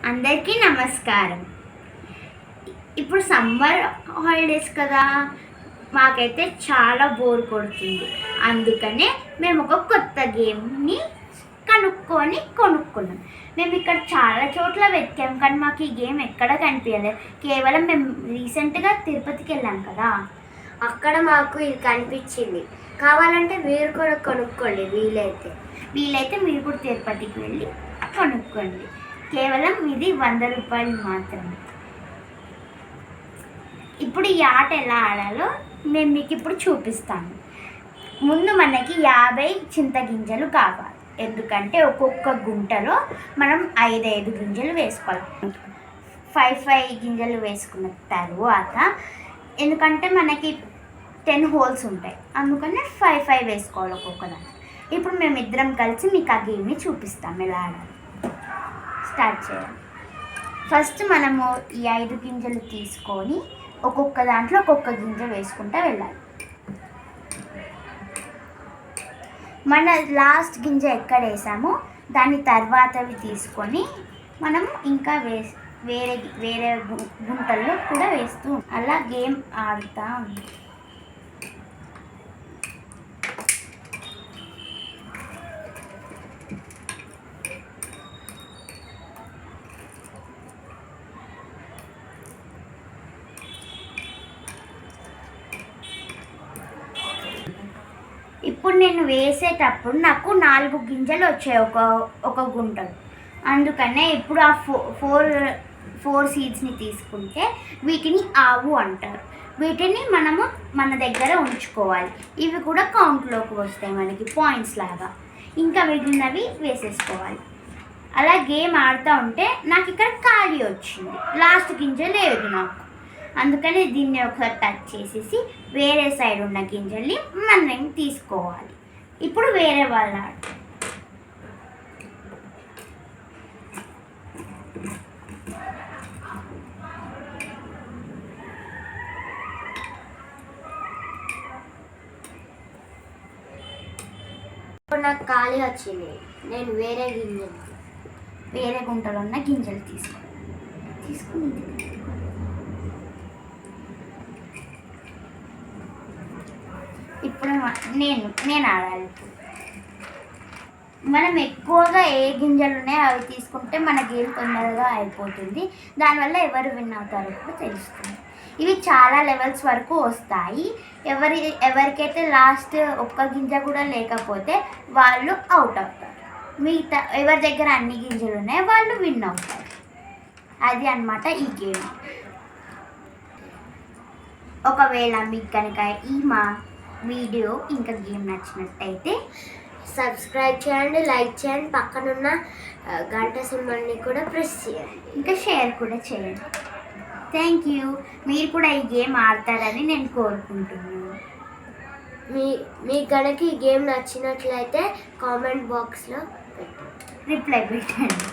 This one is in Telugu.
అందరికీ నమస్కారం. ఇప్పుడు సమ్మర్ హాలిడేస్ కదా, మాకైతే చాలా బోర్ కొడుతుంది. అందుకనే మేము ఒక కొత్త గేమ్ని కొనుక్కున్నాం. మేము ఇక్కడ చాలా చోట్ల వెతికాం, కానీ మాకు ఈ గేమ్ ఎక్కడ కనిపించలేదు. కేవలం మేము రీసెంట్గా తిరుపతికి వెళ్ళాం కదా, అక్కడ మాకు ఇది కనిపించింది. కావాలంటే మీరు కూడా కొనుక్కోండి. వీలైతే మీరు కూడా తిరుపతికి వెళ్ళి కొనుక్కోండి. కేవలం ఇది 100 రూపాయలు మాత్రమే. ఇప్పుడు ఈ ఆట ఎలా ఆడాలో నేను మీకు ఇప్పుడు చూపిస్తాను. ముందు మనకి 50 చింతగింజలు కావాలి. ఎందుకంటే ఒక్కొక్క గుంటలో మనం 5 గింజలు వేసుకోవాలి. 5 గింజలు వేసుకున్న తర్వాత, ఎందుకంటే మనకి 10 హోల్స్ ఉంటాయి, అందుకని 5 వేసుకోవాలి ఒక్కొక్క దాంట్లో. ఇప్పుడు మేమిద్దరం కలిసి మీకు ఆ గేమ్ని చూపిస్తాం ఎలా ఆడాలి. స్టార్ట్ చేయాలి. ఫస్ట్ మనము ఈ 5 గింజలు తీసుకొని ఒక్కొక్క దాంట్లో ఒక్కొక్క గింజ వేసుకుంటూ వెళ్ళాలి. మన లాస్ట్ గింజ ఎక్కడ వేసామో దాని తర్వాతవి తీసుకొని మనం ఇంకా వేరే వేరే గుంటల్లో కూడా వేస్తూ అలా గేమ్ ఆడుతూ ఉంటాం. ఇప్పుడు నేను వేసేటప్పుడు నాకు 4 గింజలు వచ్చాయి ఒక గుంటలు. అందుకనే ఇప్పుడు ఆ ఫోర్ సీడ్స్ని తీసుకుంటే వీటిని ఆవు అంటారు. వీటిని మనము మన దగ్గర ఉంచుకోవాలి. ఇవి కూడా కౌంట్లోకి వస్తాయి మనకి పాయింట్స్ లాగా. ఇంకా మిగిలినవి వేసేసుకోవాలి. అలా గేమ్ ఆడుతూ ఉంటే నాకు ఇక్కడ ఖాళీ వచ్చింది, లాస్ట్ గింజ లేదు నాకు. అందుకని దీన్ని ఒకసారి టచ్ చేసేసి వేరే సైడ్ ఉన్న గింజల్ని మనం తీసుకోవాలి. ఇప్పుడు వేరే వాళ్ళ ఆట. ఇప్పుడు నాకు ఖాళీ వచ్చింది. నేను వేరే గుంటలో ఉన్న గింజలు తీసుకుని ఇప్పుడు నేను ఆడాలి. మనం ఎక్కువగా ఏ గింజలు ఉన్నాయో అవి తీసుకుంటే మన గేమ్ తొందరగా అయిపోతుంది. దానివల్ల ఎవరు విన్ అవుతారో కూడా తెలుస్తుంది. ఇవి చాలా లెవెల్స్ వరకు వస్తాయి. ఎవరికైతే లాస్ట్ ఒక్క గింజ కూడా లేకపోతే వాళ్ళు అవుట్ అవుతారు. మిగతా ఎవరి దగ్గర అన్ని గింజలు ఉన్నాయో వాళ్ళు విన్ అవుతారు. అది అన్నమాట ఈ గేమ్. ఒకవేళ మీకు కనుక మా వీడియో ఇంకా గేమ్ నచ్చినట్టయితే సబ్స్క్రైబ్ చేయండి, లైక్ చేయండి, పక్కనున్న గంట సింబల్ని కూడా ప్రెస్ చేయండి, ఇంకా షేర్ కూడా చేయండి. Thank you. మీరు కూడా ఈ గేమ్ ఆడతారని నేను కోరుకుంటున్నాను. మీకు కనుక ఈ గేమ్ నచ్చినట్లయితే కామెంట్ బాక్స్లో రిప్లై పెట్టండి.